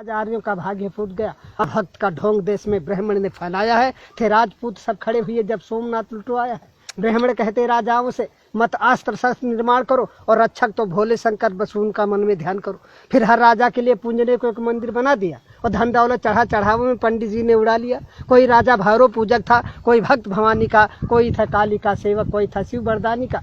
राजारियों का भाग्य फूट गया। अब भक्त का ढोंग देश में ब्राह्मण ने फैलाया है। थे राजपूत सब खड़े हुए जब सोमनाथ लुटवाया है। ब्राह्मण कहते राजाओं से मत अस्त्र शस्त्र निर्माण करो और रक्षक तो भोले शंकर बस उनका मन में ध्यान करो। फिर हर राजा के लिए पूजने को एक मंदिर बना दिया और धन दौलत चढ़ावों में पंडित जी ने उड़ा लिया। कोई राजा भैरव पूजक था, कोई भक्त भवानी का, कोई था काली का सेवक, कोई था शिव बरदानी का।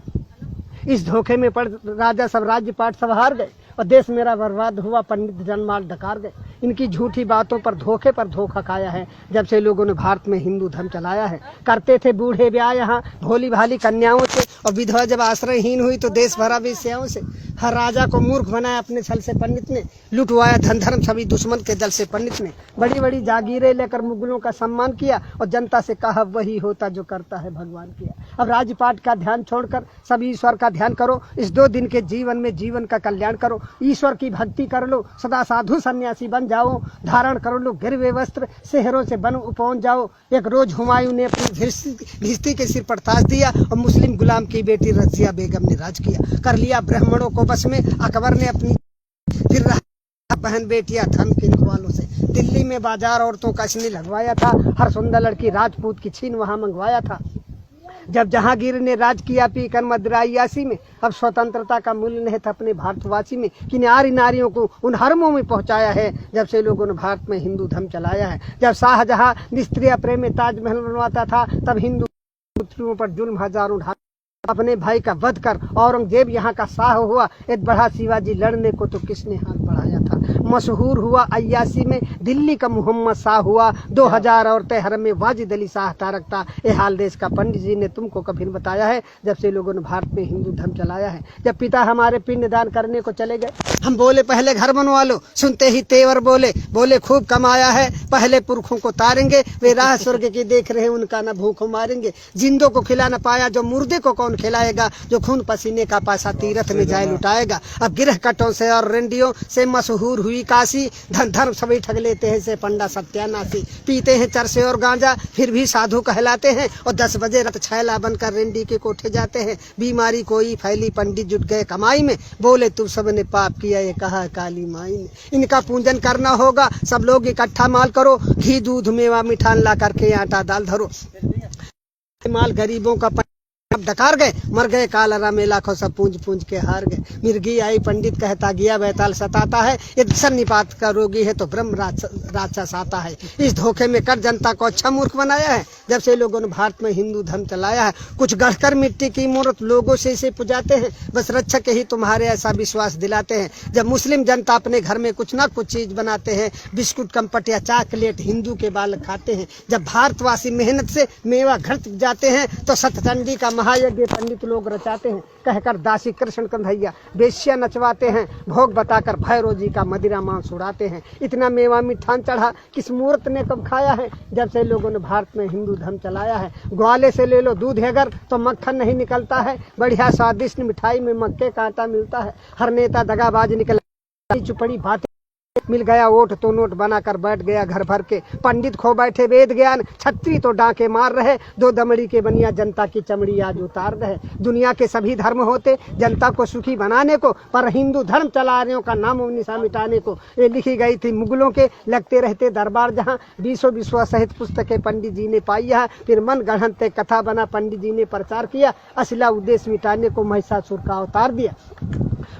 इस धोखे में पड़ राजा सब राज्य पाठ सब हार गए और देश मेरा बर्बाद हुआ। पंडित जनमाल डकार गए। इनकी झूठी बातों पर धोखा खाया है जब से लोगों ने भारत में हिंदू धर्म चलाया है। करते थे बूढ़े ब्याह यहाँ भोली भाली कन्याओं से और विधवा जब आश्रयहीन हुई तो देश भरा वेश्याओं से। हर राजा को मूर्ख बनाया अपने छल से पंडित ने। लुटवाया धन धर्म सभी दुश्मन के दल से पंडित ने। बड़ी बड़ी जागीरें लेकर मुगलों का सम्मान किया और जनता से कहा वही होता जो करता है भगवान किया। अब राजपाट का ध्यान छोड़कर सब ईश्वर का ध्यान करो। इस 2 दिन के जीवन में जीवन का कल्याण करो। ईश्वर की भक्ति कर लो, सदा साधु सन्यासी बन जाओ। धारण कर लो गिरवे वस्त्र, शहरों से बन पहुंच जाओ। एक रोज हुमायूं ने अपनी भिस्ती के सिर पर ताज दिया और मुस्लिम गुलाम की बेटी रजिया बेगम ने राज किया। कर लिया ब्राह्मणों को बस में। अकबर ने अपनी फिर बहन बेटियां धन किन वालों से। दिल्ली में बाजार औरतों का इसने लगवाया था। हर सुंदर लड़की राजपूत की छीन वहां मंगवाया था। जब जहांगीर ने राज किया पीकर मदरायासी में, अब स्वतंत्रता का मूल्य नहीं था अपने भारतवासी में। कि नारियों को उन हरमों में पहुंचाया है जब से लोगों ने भारत में हिंदू धर्म चलाया है। जब शाहजहां निस्त्रिय प्रेम में ताजमहल बनवाता था तब हिंदू पुत्रियों पर जुल्म हजारों ढा अपने भाई का वध कर औरंगजेब यहाँ का शाह हुआ। एक बड़ा शिवाजी लड़ने को तो किसने हाथ बढ़ाया था। मशहूर हुआ अय्यासी में दिल्ली का मोहम्मद शाह हुआ। 2000 औरतें हरम में वाजिद अली शाह तारकता। ये हाल देश का पंडित जी ने तुमको कभी बताया है जब से लोगों ने भारत में हिंदू धर्म चलाया है। जब पिता हमारे पिंड दान करने को चले गए हम बोले पहले घर बनवा लो। सुनते ही तेवर बोले खूब कमाया है पहले पुरखों को तारेंगे। वे राह स्वर्ग की देख रहे उनका न भूखों मारेंगे। जिंदों को खिला न पाया जो मुर्दे को कौन खिलाएगा। जो खून पसीने का पैसा तीरथ में जाए लुटाएगा। अब गिरह कटों से और रेंडियों से मशहूर हुई काशी। धन धर्म सभी ठग लेते हैं से पंडा सत्यानाशी। पीते हैं चरसे और गांजा फिर भी साधु कहलाते हैं और 10 बजे रत छैला बनकर रेंडी के कोठे जाते हैं। बीमारी कोई फैली पंडित जुट गए कमाई में। बोले तुम सबने पाप किया ये कहा काली माई ने। इनका पूजन करना होगा सब लोग इकट्ठा माल करो। घी दूध मेवा मिठान ला करके आटा दाल धरो। माल गरीबों का डकार गए मर गए कालरा में लाखों सब पूंज के हार गए। मिर्गी आई पंडित कहता गया बैताल सताता है। ये सन्निपात का रोगी है तो ब्रह्म राक्षस आता है। इस धोखे में कर जनता को अच्छा मूर्ख बनाया है जब से लोगों ने भारत में हिंदू धर्म चलाया है। कुछ गढ़कर मिट्टी की मूर्त लोगों से इसे पुजाते हैं। बस रक्षक ही तुम्हारे ऐसा विश्वास दिलाते हैं। जब मुस्लिम जनता अपने घर में कुछ ना कुछ चीज बनाते हैं बिस्कुट कम्पट या चॉकलेट हिंदू के बालक खाते हैं। जब भारतवासी मेहनत से मेवा घर जाते हैं तो सतचंडी का महायज्ञ पंडित लोग रचाते हैं। कहकर दासी कृष्ण कन्हैया बेश्या नचवाते हैं। भोग बताकर भैरव जी का मदिरा मांस उड़ाते हैं। इतना मेवा मिठान चढ़ा किस मूर्त ने कब खाया है जब से लोगों ने भारत में हिंदू धर्म चलाया है। ग्वाले से ले लो दूध अगर तो मक्खन नहीं निकलता है। बढ़िया स्वादिष्ट मिठाई में मक्के का आटा मिलता है। हर नेता दगाबाज निकला चुपड़ी बातें मिल गया वोट तो नोट बनाकर बैठ गया घर भर के। पंडित खो बैठे वेद ज्ञान छत्री तो डांके मार रहे। 2 दमड़ी के बनिया जनता की चमड़ी आज उतार रहे। दुनिया के सभी धर्म होते जनता को सुखी बनाने को पर हिंदू धर्म चलाने का नाम निशा मिटाने को। ये लिखी गई थी मुगलों के लगते रहते दरबार जहाँ 20 विश्व सहित पुस्तकें पंडित जी ने पाई है। फिर मन गढ़ंते कथा बना पंडित जी ने प्रचार किया। असला उद्देश्य मिटाने को महिषासुर का अवतार दिया।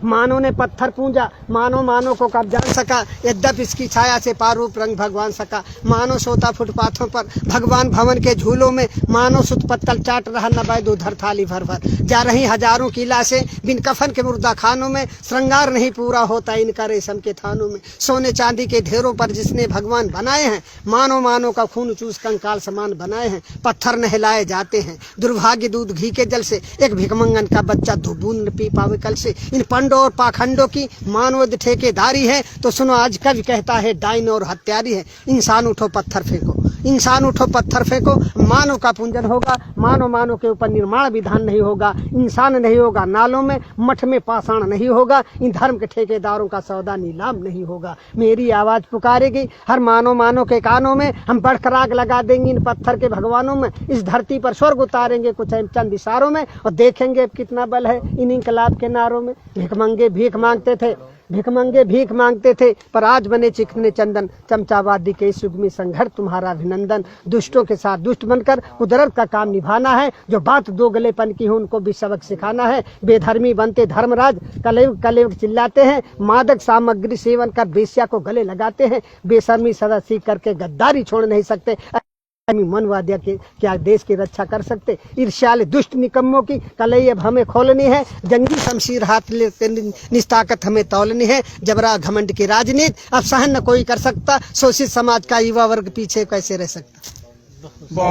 मानव ने पत्थर पूजा मानो को कब जान सका। यद्यप इसकी छाया से पारूप रंग भगवान सका। मानो सोता फुटपाथों पर भगवान भवन के झूलों में। मानो सुत पत्तल चाट रहा न बैद उधर थाली भर भर। जा रही हजारों की लाशें बिन कफन के मुर्दा खानों में। श्रृंगार नहीं पूरा होता इनका रेशम के थानों में। सोने चांदी के ढेरों पर जिसने भगवान बनाए हैं मानो का खून चूस कंकाल समान बनाए हैं। पत्थर नहलाए जाते हैं दुर्भाग्य दूध घी के जल से। एक भिकमंगन का बच्चा धुबून पी पावे कल से। इन पंडों और पाखंडों की मानव ठेकेदारी है तो सुनो आज कवि कहता है डाइन और हत्यारी है। इंसान उठो पत्थर फेंको इंसान उठो पत्थर फेंको। मानव का पूजन होगा मानव के ऊपर निर्माण विधान नहीं होगा। इंसान नहीं होगा नालों में मठ में पाषाण नहीं होगा। इन धर्म के ठेकेदारों का सौदा नीलाम नहीं होगा। मेरी आवाज पुकारेगी हर मानव के कानों में। हम बढ़कर आग लगा देंगे इन पत्थर के भगवानों में। इस धरती पर स्वर्ग उतारेंगे कुछ चंद इशारों में और देखेंगे कितना बल है इन इनकलाब के नारों में। भीख मांगते थे भिखमंगे भीख मांगते थे पर आज बने चिकने चंदन। चमचावादी के इस युग में संघर्ष तुम्हारा अभिनंदन। दुष्टों के साथ दुष्ट बनकर कुदरत का काम निभाना है। जो बात दो गलेपन की हो उनको भी सबक सिखाना है। बेधर्मी बनते धर्मराज कलयुग कलयुग चिल्लाते हैं। मादक सामग्री सेवन कर बेश्या को गले लगाते हैं। बेशर्मी सदा सीख करके गद्दारी छोड़ नहीं सकते। मनवादिया के क्या देश की रक्षा कर सकते। ईर्ष्याले दुष्ट निकम्मों की कलई अब हमें खोलनी है। जंगी शमशीर हाथ लेते निस्ताकत हमें तौलनी है। जबरा घमंड की राजनीति अब सहन न कोई कर सकता। शोषित समाज का युवा वर्ग पीछे कैसे रह सकता।